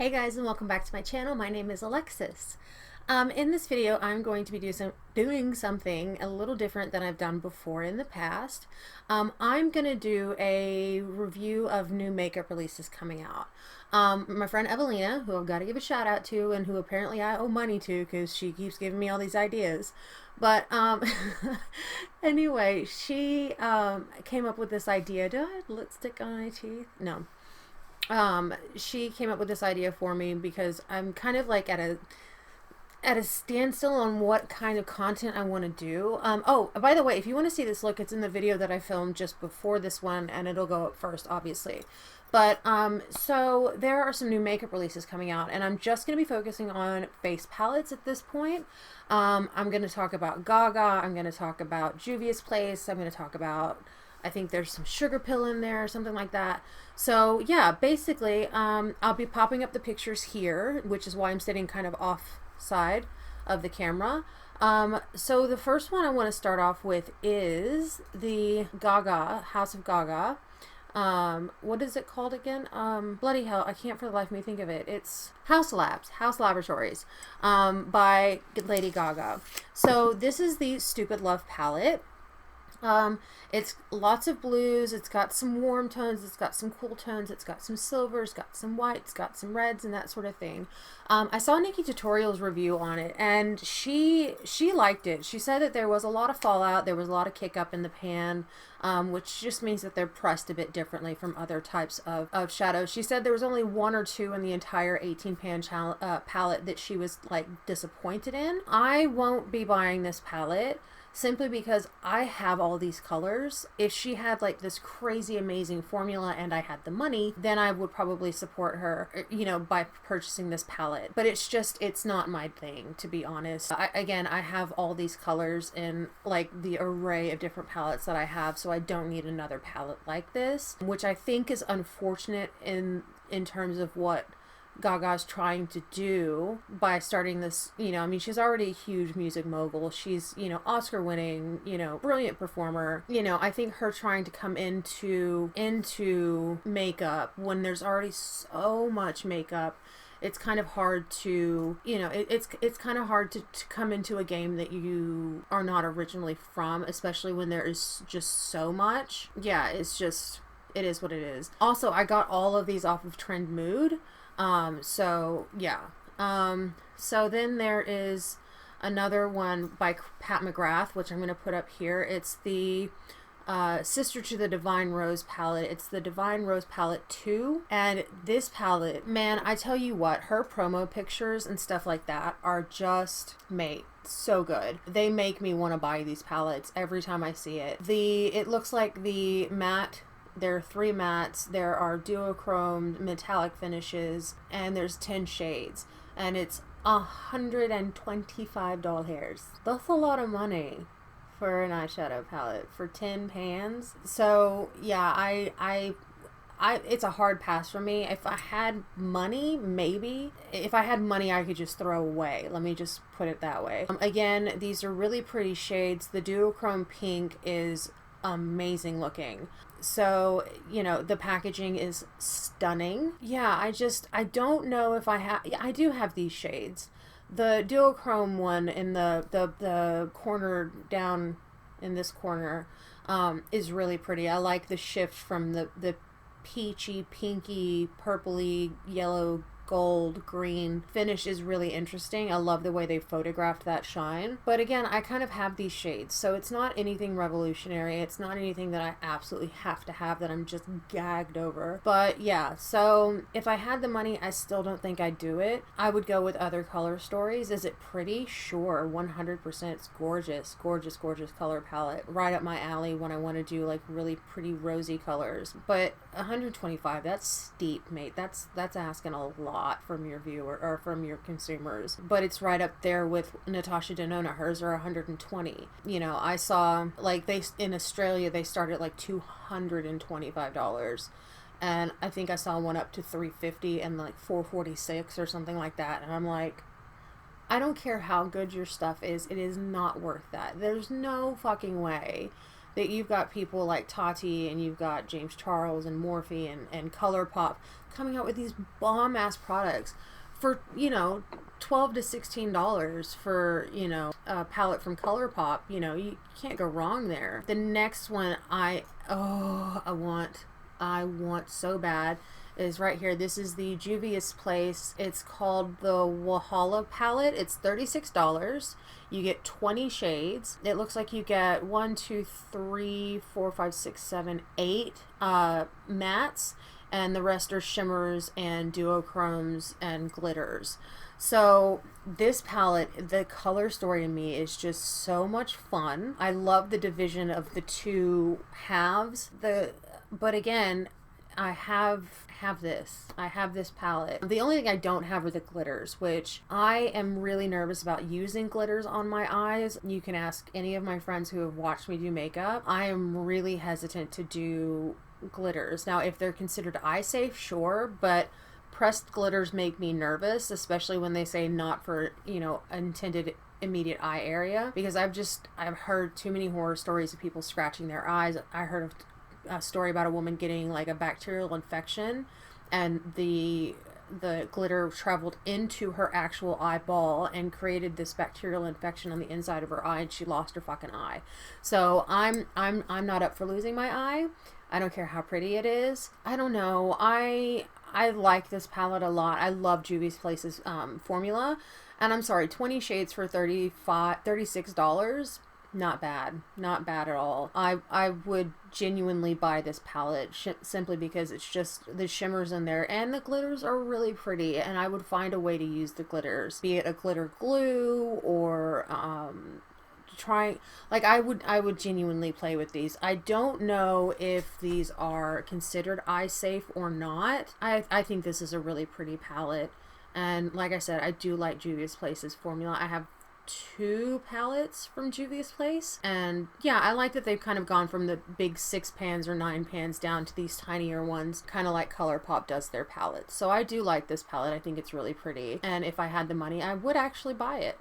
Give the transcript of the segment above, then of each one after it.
Hey guys, and welcome back to my channel. My name is Alexis. In this video I'm going to be doing something a little different than I've done before in the past. I'm going to do a review of new makeup releases coming out. My friend Evelina, who I've got to give a shout out to and who apparently I owe money to because she keeps giving me all these ideas. But anyway, she came up with this idea. Do I have lipstick on my teeth? No. She came up with this idea for me because I'm kind of like at a standstill on what kind of content I want to do. Oh, by the way, if you want to see this look, it's in the video that I filmed just before this one, and it'll go up first, obviously. But, so there are some new makeup releases coming out, and I'm just going to be focusing on face palettes at this point. I'm going to talk about Gaga, I'm going to talk about Juvia's Place, I'm going to talk about, I think there's some sugar pill in there or something like that. So yeah, basically, I'll be popping up the pictures here, which is why I'm sitting kind of off side of the camera. So the first one I want to start off with is the Gaga, House of Gaga. What is it called again? Bloody hell, I can't for the life of me think of it. It's House Laboratories, by Lady Gaga. So this is the Stupid Love palette. It's lots of blues, it's got some warm tones, it's got some cool tones, it's got some silvers, it's got some whites, got some reds and that sort of thing. I saw Nikki Tutorial's review on it and she liked it. She said that there was a lot of fallout, there was a lot of kick up in the pan, which just means that they're pressed a bit differently from other types of shadows. She said there was only one or two in the entire 18 pan palette that she was like disappointed in. I won't be buying this palette simply because I have all these colors. If she had like this crazy amazing formula and I had the money, then I would probably support her, you know, by purchasing this palette. But it's just, it's not my thing, to be honest. Again, I have all these colors in like the array of different palettes that I have, so I don't need another palette like this, which I think is unfortunate in terms of what Gaga's trying to do by starting this, you know, I mean, she's already a huge music mogul. She's, you know, Oscar winning, you know, brilliant performer. You know, I think her trying to come into makeup when there's already so much makeup, it's kind of hard to, you know, it's kind of hard to come into a game that you are not originally from, especially when there is just so much. Yeah, it's just, it is what it is. Also, I got all of these off of Trend Mood. So yeah. So then there is another one by Pat McGrath, which I'm going to put up here. It's the sister to the Divine Rose palette. It's the Divine Rose palette 2. And this palette, man, I tell you what, her promo pictures and stuff like that are just, mate, so good. They make me want to buy these palettes every time I see it. It looks like the matte. There are 3 mattes, there are duochromed metallic finishes, and there's 10 shades. And it's $125. That's a lot of money for an eyeshadow palette for 10 pans. So yeah, it's a hard pass for me. If I had money, maybe. If I had money, I could just throw away. Let me just put it that way. Again, these are really pretty shades. The duochrome pink is amazing looking. So, you know, the packaging is stunning. Yeah, I don't know if I do have these shades. The duochrome one in the corner down in this corner is really pretty. I like the shift from the peachy, pinky, purpley, yellow, gold, green finish is really interesting. I love the way they photographed that shine. But again, I kind of have these shades, so it's not anything revolutionary. It's not anything that I absolutely have to have that I'm just gagged over. But yeah, so if I had the money, I still don't think I'd do it. I would go with other color stories. Is it pretty? Sure, 100%. It's gorgeous, gorgeous, gorgeous color palette. Right up my alley when I want to do like really pretty rosy colors. But 125, that's steep, mate. That's asking a lot from your viewer or from your consumers. But it's right up there with Natasha Denona. Hers are 120. You know, I saw like in Australia they start at like $225. And I think I saw one up to $350 and like $446 or something like that. And I'm like, I don't care how good your stuff is, it is not worth that. There's no fucking way that you've got people like Tati and you've got James Charles and Morphe and ColourPop coming out with these bomb ass products for, you know, $12 to $16 for, you know, a palette from ColourPop. You know, you can't go wrong there. The next one I want so bad is right here. This is the Juvia's Place. It's called the Wahala Palette. It's $36. You get 20 shades. It looks like you get 1, 2, 3, 4, 5, 6, 7, 8 mattes, and the rest are shimmers and duochromes and glitters. So this palette, the color story in me is just so much fun. I love the division of the two halves. But again, I have this palette. The only thing I don't have are the glitters, which I am really nervous about using glitters on my eyes. You can ask any of my friends who have watched me do makeup. I am really hesitant to do glitters. Now, if they're considered eye safe, sure, but pressed glitters make me nervous, especially when they say not for, you know, intended immediate eye area, because I've heard too many horror stories of people scratching their eyes. I heard of a story about a woman getting like a bacterial infection, and the glitter traveled into her actual eyeball and created this bacterial infection on the inside of her eye, and she lost her fucking eye. So I'm not up for losing my eye. I don't care how pretty it is. I don't know. I like this palette a lot. I love Juvia's Place's formula, and I'm sorry, 20 shades for $36. Not bad. Not bad at all. I would genuinely buy this palette simply because it's just the shimmers in there, and the glitters are really pretty, and I would find a way to use the glitters, be it a glitter glue or I would genuinely play with these. I don't know if these are considered eye safe or not. I think this is a really pretty palette, and like I said, I do like Juvia's Place's formula. I have 2 palettes from Juvia's Place, and yeah, I like that they've kind of gone from the big 6 pans or 9 pans down to these tinier ones, kind of like ColourPop does their palettes. So I do like this palette. I think it's really pretty, and if I had the money, I would actually buy it.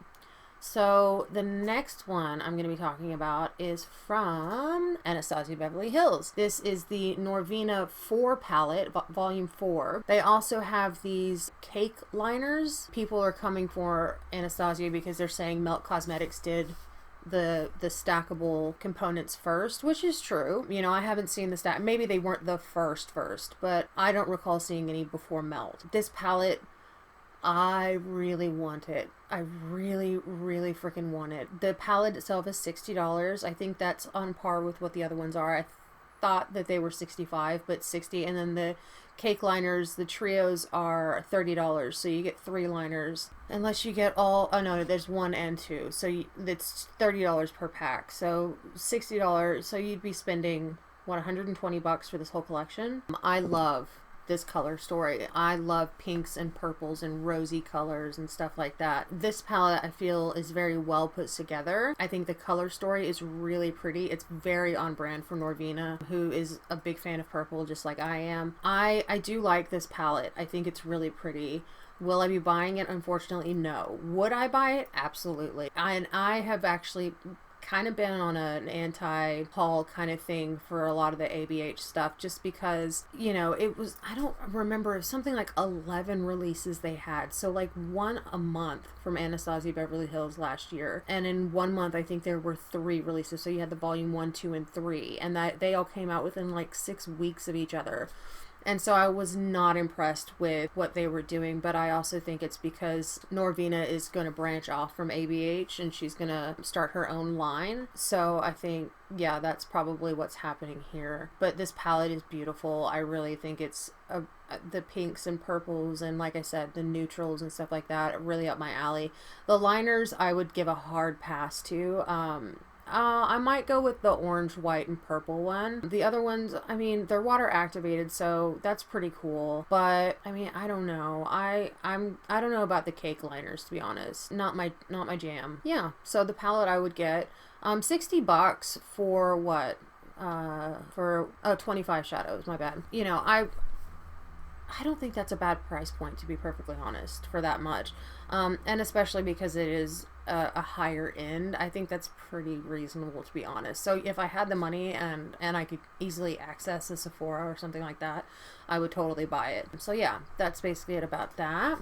So the next one I'm going to be talking about is from Anastasia Beverly Hills. This is the Norvina 4 palette, volume 4. They also have these cake liners. People are coming for Anastasia because they're saying Nabla Cosmetics did the stackable components first, which is true. You know, I haven't seen the stack. Maybe they weren't the first, but I don't recall seeing any before Melt. This palette, I really want it. I really freaking want it. The palette itself is $60. I think that's on par with what the other ones are. I thought that they were $65, but $60. And then the cake liners, the trios are $30. So you get 3 liners. Unless you get all, oh no, there's 1 and 2. So it's $30 per pack. So $60. So you'd be spending, what, $120 for this whole collection? I love this color story. I love pinks and purples and rosy colors and stuff like that. This palette, I feel, is very well put together. I think the color story is really pretty. It's very on brand for Norvina, who is a big fan of purple just like I am. I do like this palette. I think it's really pretty. Will I be buying it? Unfortunately, no. Would I buy it? Absolutely. And I have actually kind of been on an anti-haul kind of thing for a lot of the ABH stuff, just because, you know, it was, I don't remember, something like 11 releases they had, so like 1 a month from Anastasia Beverly Hills last year, and in 1 month I think there were 3 releases. So you had the volume 1, 2, and 3, and that they all came out within like 6 weeks of each other. And so I was not impressed with what they were doing, but I also think it's because Norvina is going to branch off from ABH and she's going to start her own line. So I think, yeah, that's probably what's happening here. But this palette is beautiful. I really think it's the pinks and purples and, like I said, the neutrals and stuff like that, really up my alley. The liners I would give a hard pass to. I might go with the orange, white, and purple one. The other ones, I mean, they're water activated, so that's pretty cool. But I mean, I don't know. I don't know about the cake liners, to be honest. Not my jam. Yeah. So the palette I would get, $60 for what? For 25 shadows. My bad. You know, I don't think that's a bad price point, to be perfectly honest, for that much. And especially because it is a higher end, I think that's pretty reasonable, to be honest. So if I had the money and I could easily access a Sephora or something like that, I would totally buy it. So yeah, that's basically it about that.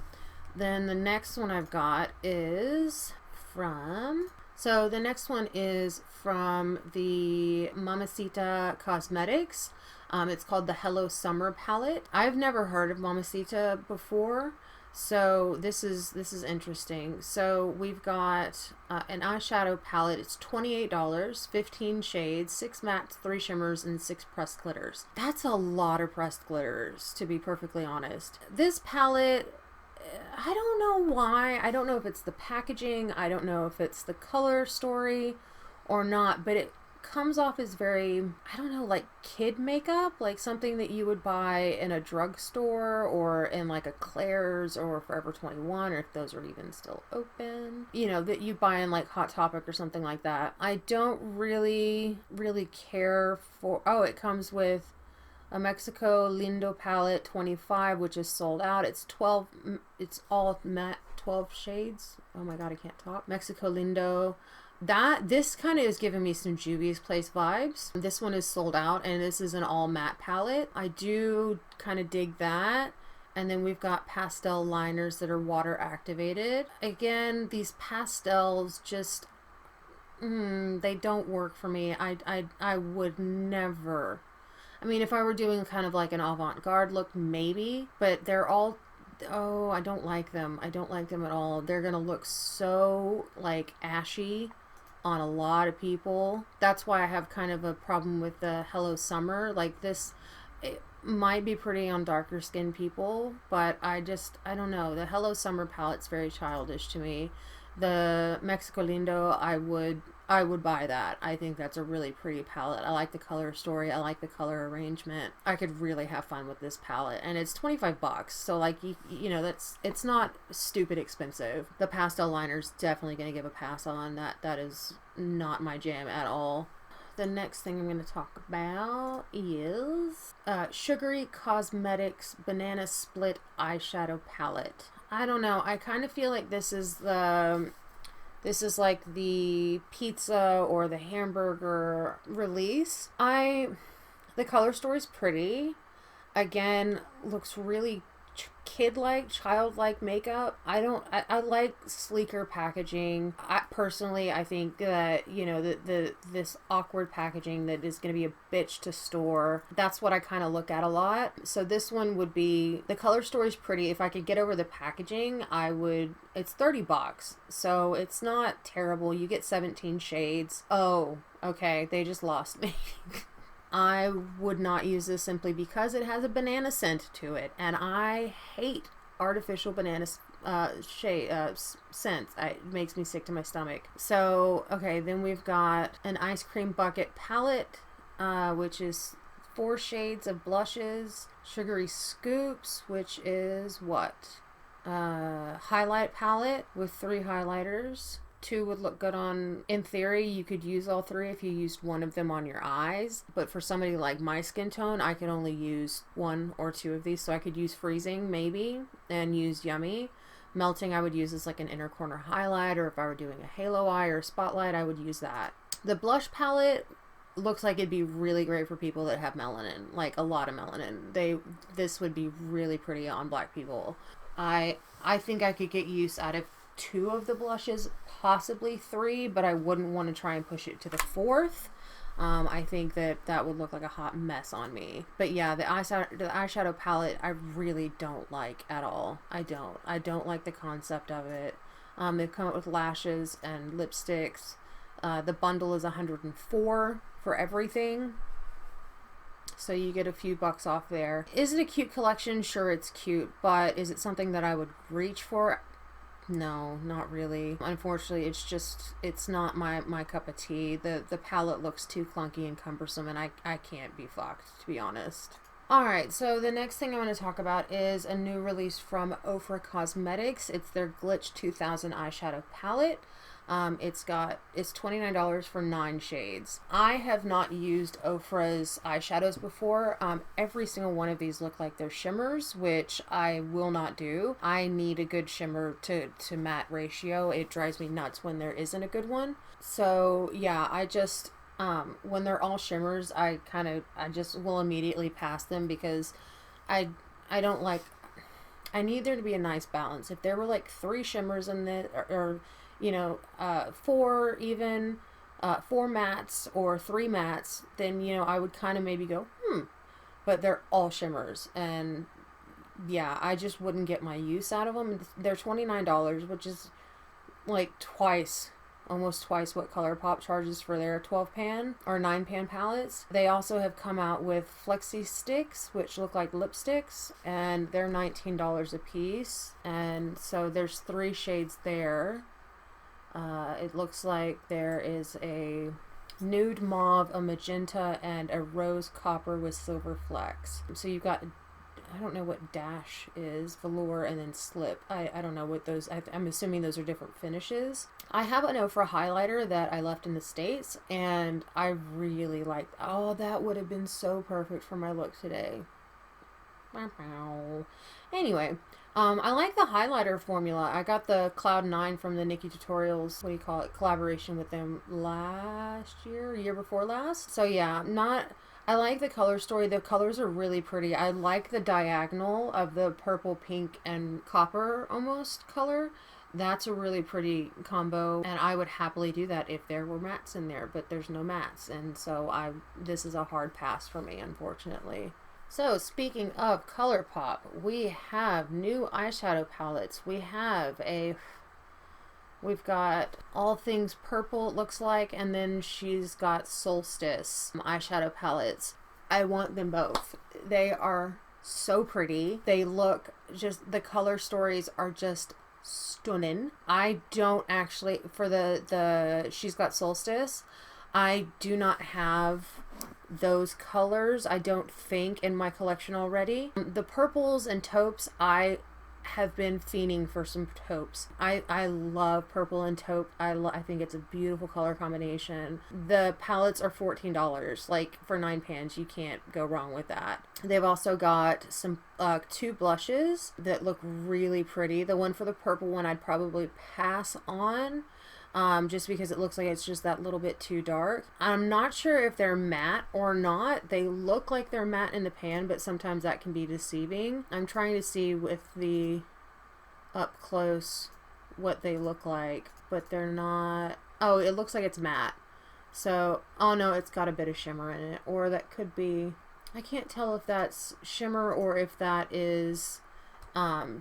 Then the next one I've got is from... So the next one is from the Mamacita Cosmetics. It's called the Hello Summer palette. I've never heard of Mamacita before, so this is interesting. So we've got an eyeshadow palette. It's $28, 15 shades, 6 mattes, 3 shimmers, and 6 pressed glitters. That's a lot of pressed glitters, to be perfectly honest. This palette, I don't know why. I don't know if it's the packaging. I don't know if it's the color story or not, but it comes off as very, I don't know, like kid makeup, like something that you would buy in a drugstore or in like a Claire's or Forever 21, or if those are even still open, you know, that you buy in like Hot Topic or something like that. I don't really care for... Oh, it comes with a Mexico Lindo palette 25, which is sold out. It's 12, it's all matte 12 shades. Oh my god, I can't talk. Mexico Lindo. This kind of is giving me some Juvia's Place vibes. This one is sold out, and this is an all matte palette. I do kind of dig that. And then we've got pastel liners that are water activated. Again, these pastels just, they don't work for me. I would never. I mean, if I were doing kind of like an avant-garde look, maybe, but they're all, oh, I don't like them. I don't like them at all. They're gonna look so like ashy on a lot of people. That's why I have kind of a problem with the Hello Summer. Like this, it might be pretty on darker skinned people, but I don't know. The Hello Summer palette's very childish to me. The Mexico Lindo, I would buy that. I think that's a really pretty palette. I like the color story. I like the color arrangement. I could really have fun with this palette, and it's $25. So like you know, it's not stupid expensive. The pastel liner's definitely gonna give a pass on that. That is not my jam at all. The next thing I'm going to talk about is Sugary Cosmetics Banana Split Eyeshadow Palette. I don't know. I kind of feel like this is like the pizza or the hamburger release. The color story's pretty. Again, looks really kid-like, childlike makeup. I like sleeker packaging. I think that, you know, this awkward packaging that is going to be a bitch to store, that's what I kind of look at a lot. So this one would be, the color story's pretty. If I could get over the packaging, it's $30, so it's not terrible. You get 17 shades. Oh, okay, they just lost me. I would not use this simply because it has a banana scent to it, and I hate artificial banana scents. It makes me sick to my stomach. So, okay, then we've got an Ice Cream Bucket palette, which is 4 shades of blushes, Sugary Scoops, which is what? Highlight palette with 3 highlighters. 2 would look good on, in theory, you could use all 3 if you used one of them on your eyes. But for somebody like my skin tone, I could only use 1 or 2 of these. So I could use Freezing, maybe, and use Yummy. Melting, I would use as like an inner corner highlight, or if I were doing a halo eye or a spotlight, I would use that. The blush palette looks like it'd be really great for people that have melanin, like a lot of melanin. This would be really pretty on black people. I think I could get use out of 2 of the blushes, possibly 3, but I wouldn't want to try and push it to the 4th. I think that would look like a hot mess on me. But yeah, the eyeshadow palette I really don't like at all. I don't like the concept of it. They've come up with lashes and lipsticks. The bundle is $104 for everything, so you get a few bucks off there. Is it a cute collection? Sure, it's cute, but is it something that I would reach for? No, not really. Unfortunately, it's not my cup of tea. The palette looks too clunky and cumbersome, and I can't be fucked, to be honest. Alright, so the next thing I want to talk about is a new release from Ofra Cosmetics. It's their Glitch 2000 eyeshadow palette. It's $29 for 9 shades. I have not used Ofra's eyeshadows before. Every single one of these look like they're shimmers, which I will not do. I need a good shimmer to matte ratio. It drives me nuts when there isn't a good one. So yeah, when they're all shimmers, I just will immediately pass them because I don't like, I need there to be a nice balance. If there were like 3 shimmers in this, or you know, 4 even, 4 mattes or 3 mattes, then, you know, I would kind of maybe go, but they're all shimmers, and yeah, I just wouldn't get my use out of them. They're $29, which is like almost twice what ColourPop charges for their 12 pan or 9 pan palettes. They also have come out with Flexi Sticks, which look like lipsticks, and they're $19 a piece. And so there's 3 shades there. It looks like there is a nude mauve, a magenta, and a rose copper with silver flecks. So you've got, I don't know what dash is, velour, and then slip. I don't know what those, I'm assuming those are different finishes. I have an Ofra highlighter that I left in the States, and I really liked, oh, that would have been so perfect for my look today. Anyway, I like the highlighter formula. I got the Cloud 9 from the Nikki Tutorials, what do you call it, collaboration with them last year before last. So yeah, I like the color story. The colors are really pretty. I like the diagonal of the purple, pink, and copper almost color. That's a really pretty combo, and I would happily do that if there were mattes in there, but there's no mattes, and so this is a hard pass for me, unfortunately. So speaking of ColourPop, we have new eyeshadow palettes. We've got All Things Purple, it looks like, and then she's got Solstice eyeshadow palettes. I want them both. They are so pretty. They look the color stories are just stunning. I don't actually, for the she's got Solstice, I do not have those colors, I don't think, in my collection already. The purples and taupes, I have been fiending for some taupes. I love purple and taupe. I think it's a beautiful color combination. The palettes are $14. Like, for 9 pans, you can't go wrong with that. They've also got some 2 blushes that look really pretty. The one for the purple one I'd probably pass on, just because it looks like it's just that little bit too dark. I'm not sure if they're matte or not. They look like they're matte in the pan, but sometimes that can be deceiving. I'm trying to see with the up close what they look like, but they're not. Oh, it looks like it's matte. So, oh no, it's got a bit of shimmer in it, or that could be, I can't tell if that's shimmer or if that is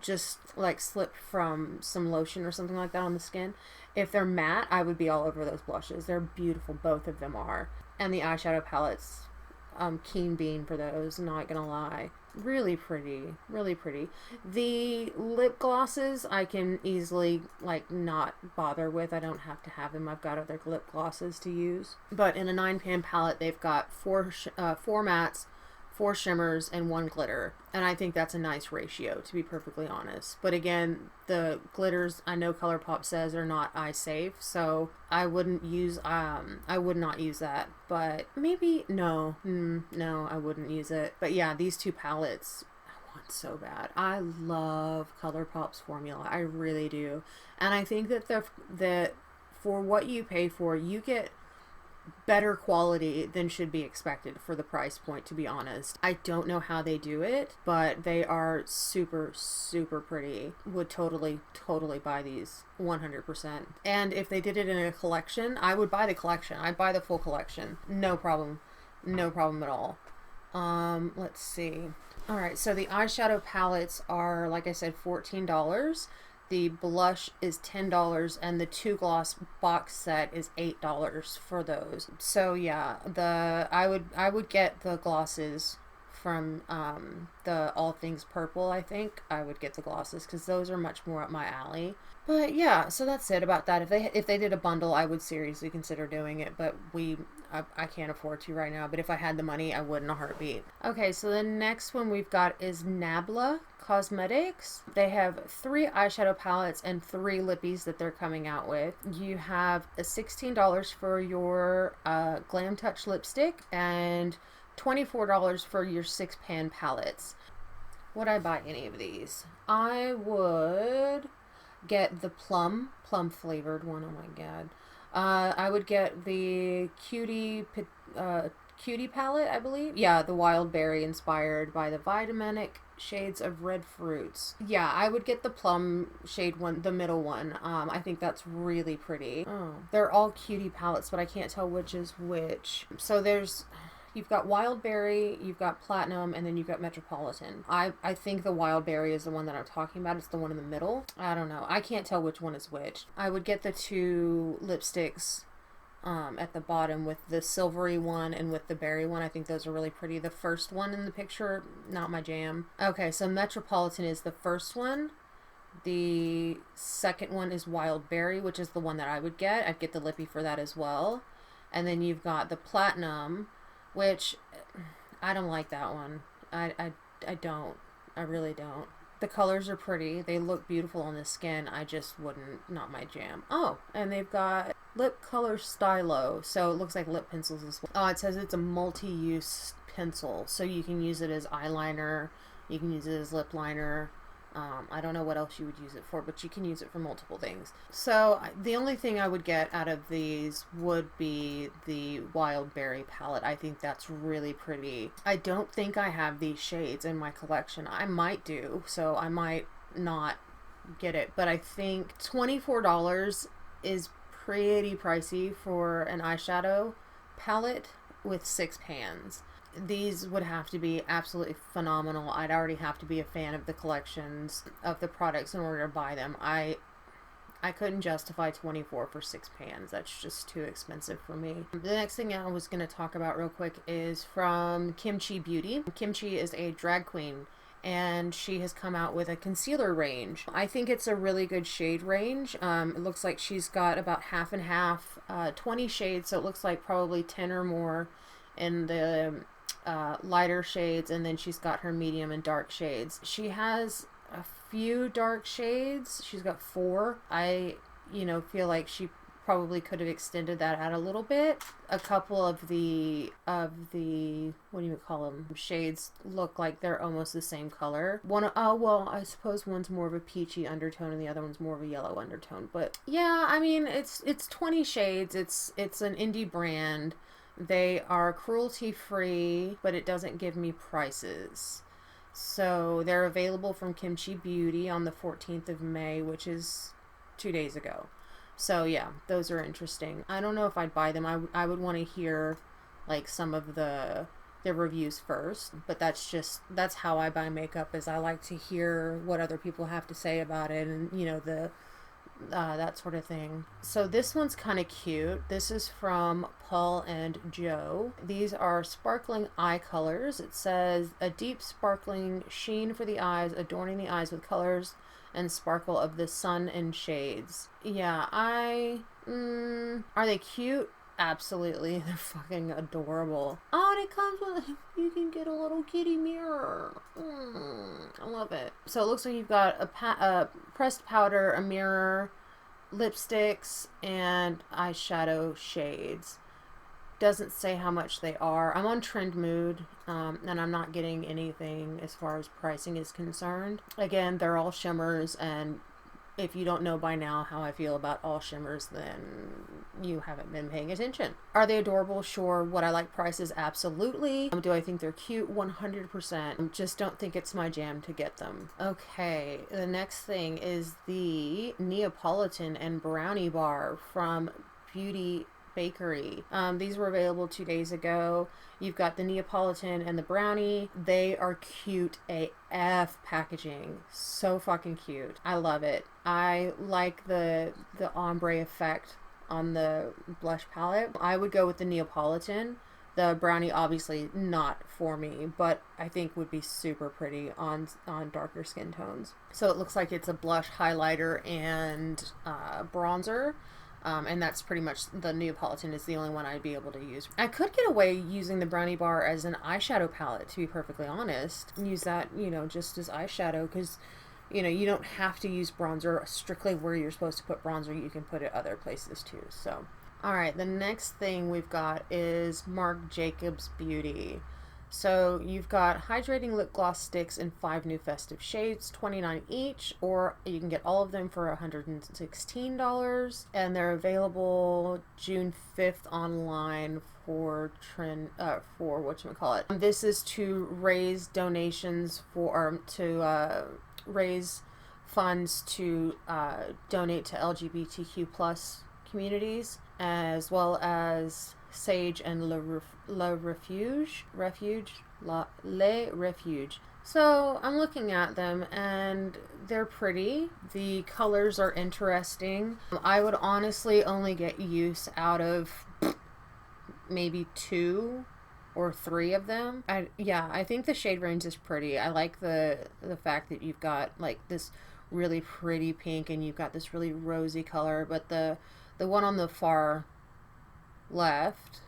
just like slip from some lotion or something like that on the skin. If they're matte, I would be all over those blushes. They're beautiful, both of them are. And the eyeshadow palettes, keen bean for those, not gonna lie. Really pretty, really pretty. The lip glosses I can easily like not bother with. I don't have to have them. I've got other lip glosses to use. But in a 9 pan palette, they've got 4 mattes, 4 shimmers, and 1 glitter. And I think that's a nice ratio, to be perfectly honest. But again, the glitters, I know ColourPop says, are not eye safe, so I would not use that. But maybe, no, I wouldn't use it. But yeah, these 2 palettes, I want so bad. I love ColourPop's formula. I really do. And I think that for what you pay for, you get better quality than should be expected for the price point, to be honest. I don't know how they do it, but they are super, super pretty. Would totally buy these 100%. And if they did it in a collection, I would buy the collection. I'd buy the full collection. No problem. No problem at all. Let's see. Alright, so the eyeshadow palettes are, like I said, $14. The blush is $10, and the 2 gloss box set is $8 for those. So yeah, I would get the glosses from the All Things Purple, I think. I would get the glosses because those are much more up my alley. But yeah, so that's it about that. If they did a bundle, I would seriously consider doing it, but I can't afford to right now. But if I had the money, I would in a heartbeat. Okay, so the next one we've got is Nabla Cosmetics. They have 3 eyeshadow palettes and 3 lippies that they're coming out with. You have $16 for your Glam Touch lipstick and $24 for your 6-pan palettes. Would I buy any of these? I would get the plum flavored one. Oh my god. I would get the cutie palette, I believe. Yeah, the wild berry inspired by the Vitaminic shades of red fruits. Yeah, I would get the plum shade one, the middle one. I think that's really pretty. Oh, they're all cutie palettes, but I can't tell which is which. So you've got Wild Berry, you've got Platinum, and then you've got Metropolitan. I think the Wild Berry is the one that I'm talking about. It's the one in the middle. I don't know. I can't tell which one is which. I would get the 2 lipsticks at the bottom with the silvery one and with the berry one. I think those are really pretty. The first one in the picture, not my jam. Okay, so Metropolitan is the first one. The second one is Wild Berry, which is the one that I would get. I'd get the lippy for that as well. And then you've got the Platinum, which I don't like that one. I don't. I really don't. The colors are pretty. They look beautiful on the skin. I just wouldn't, not my jam. Oh, and they've got lip color stylo. So it looks like lip pencils as well. Oh, it says it's a multi-use pencil. So you can use it as eyeliner. You can use it as lip liner. I don't know what else you would use it for, but you can use it for multiple things. So the only thing I would get out of these would be the Wild Berry palette. I think that's really pretty. I don't think I have these shades in my collection. I might do, so I might not get it. But I think $24 is pretty pricey for an eyeshadow palette with 6 pans. These would have to be absolutely phenomenal. I'd already have to be a fan of the collections of the products in order to buy them. I couldn't justify $24 for 6 pans. That's just too expensive for me. The next thing I was going to talk about real quick is from Kimchi Beauty. Kimchi is a drag queen, and she has come out with a concealer range. I think it's a really good shade range. It looks like she's got about half and half, 20 shades, so it looks like probably 10 or more in the lighter shades, and then she's got her medium and dark shades. She has a few dark shades. She's got 4. I feel like she probably could have extended that out a little bit. A couple of the what do you call them, shades look like they're almost the same color. Well, I suppose one's more of a peachy undertone and the other one's more of a yellow undertone. But yeah, I mean, it's 20 shades. It's an indie brand. They are cruelty free, but it doesn't give me prices. So they're available from Kimchi Beauty on the 14th of May, which is 2 days ago. So yeah, those are interesting. I don't know if I'd buy them. I would want to hear like some of their reviews first, but that's how I buy makeup, is I like to hear what other people have to say about it, and that sort of thing. So this one's kind of cute. This is from Paul and Joe. These are sparkling eye colors. It says a deep sparkling sheen for the eyes, adorning the eyes with colors and sparkle of the sun and shades. Yeah, are they cute? Absolutely. They're fucking adorable. Oh, and it comes with, you can get a little kitty mirror. I love it. So it looks like you've got a pressed powder, a mirror, lipsticks, and eyeshadow shades. Doesn't say how much they are. I'm on Trend Mood, and I'm not getting anything as far as pricing is concerned. Again, they're all shimmers, and if you don't know by now how I feel about all shimmers, then you haven't been paying attention. Are they adorable? Sure. Would I like prices? Absolutely. Do I think they're cute? 100%. Just don't think it's my jam to get them. Okay, the next thing is the Neapolitan and Brownie bar from Beauty Bakery. These were available 2 days ago. You've got the Neapolitan and the Brownie. They are cute AF packaging. So fucking cute. I love it. I like the ombre effect on the blush palette. I would go with the Neapolitan The Brownie obviously not for me, but I think would be super pretty on darker skin tones. So it looks like it's a blush, highlighter, and bronzer. And that's pretty much, the Neapolitan is the only one I'd be able to use. I could get away using the Brownie bar as an eyeshadow palette, to be perfectly honest. Use that, you know, just as eyeshadow, because, you know, you don't have to use bronzer strictly where you're supposed to put bronzer. You can put it other places too. So, alright, the next thing we've got is Marc Jacobs Beauty. So you've got hydrating lip gloss sticks in 5 new festive shades, $29 each, or you can get all of them for $116, and they're available June 5th online for whatchamacallit. This is to raise donations raise funds to donate to LGBTQ plus communities, as well as Sage and Le Refuge. So I'm looking at them and they're pretty. The colors are interesting. I would honestly only get use out of maybe 2 or 3 of them. I think the shade range is pretty. I like the fact that you've got like this really pretty pink and you've got this really rosy color, but the one on the far left,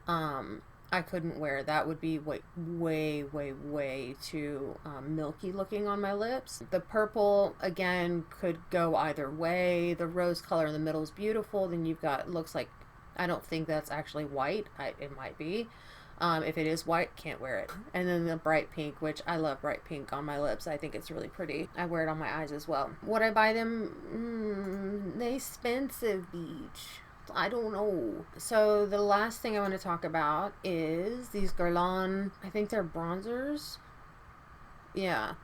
I couldn't wear. That would be way too milky looking on my lips. The purple, again, could go either way. The rose color in the middle is beautiful. Then you've got, looks like, I don't think that's actually white. It might be. If it is white, can't wear it. And then the bright pink, which I love bright pink on my lips. I think it's really pretty. I wear it on my eyes as well. Would I buy them? They expensive, beach. I don't know. So the last thing I want to talk about is these Guerlain, I think they're bronzers. Yeah.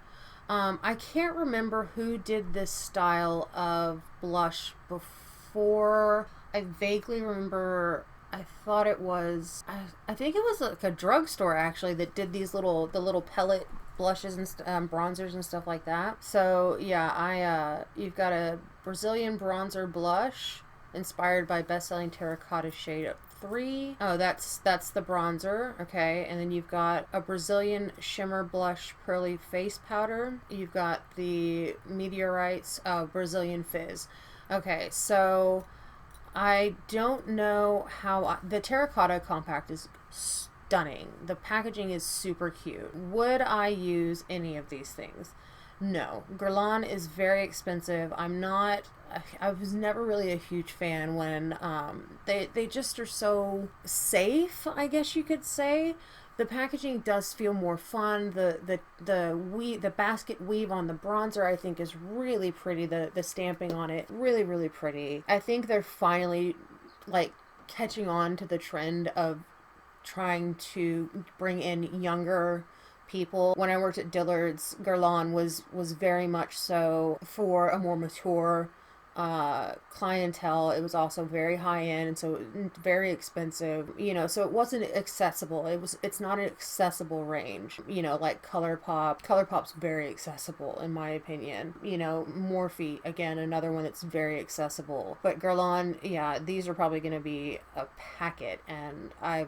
I can't remember who did this style of blush before. I vaguely remember, I thought it was, I think it was like a drugstore actually that did these the little pellet blushes and bronzers and stuff like that. So yeah, you've got a Brazilian bronzer blush inspired by best-selling terracotta shade 3. Oh, that's the bronzer. Okay, and then you've got a Brazilian shimmer blush pearly face powder. You've got the Meteorites Brazilian fizz. Okay, so I don't know how the terracotta compact is stunning. The packaging is super cute. Would I use any of these things? No. Guerlain is very expensive. I was never really a huge fan when they just are so safe, I guess you could say. The packaging does feel more fun. The basket weave on the bronzer I think is really pretty. The stamping on it, really pretty. I think they're finally like catching on to the trend of trying to bring in younger people. When I worked at Dillard's, Guerlain was very much so for a more mature clientele. It was also very high end, and so very expensive, you know, so it wasn't accessible. It's not an accessible range, you know, like ColourPop's very accessible in my opinion. You know, Morphe, again, another one that's very accessible. But Guerlain, yeah, these are probably going to be a packet, and I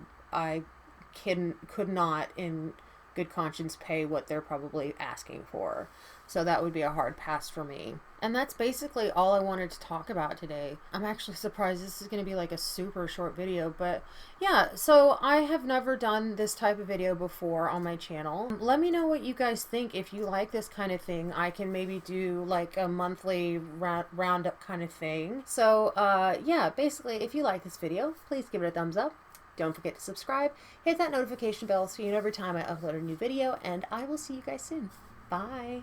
could not in good conscience pay what they're probably asking for. So that would be a hard pass for me. And that's basically all I wanted to talk about today. I'm actually surprised this is going to be like a super short video, but yeah, so I have never done this type of video before on my channel. Let me know what you guys think. If you like this kind of thing, I can maybe do like a monthly roundup kind of thing. So yeah, basically, if you like this video, please give it a thumbs up. Don't forget to subscribe, hit that notification bell so you know every time I upload a new video, and I will see you guys soon. Bye!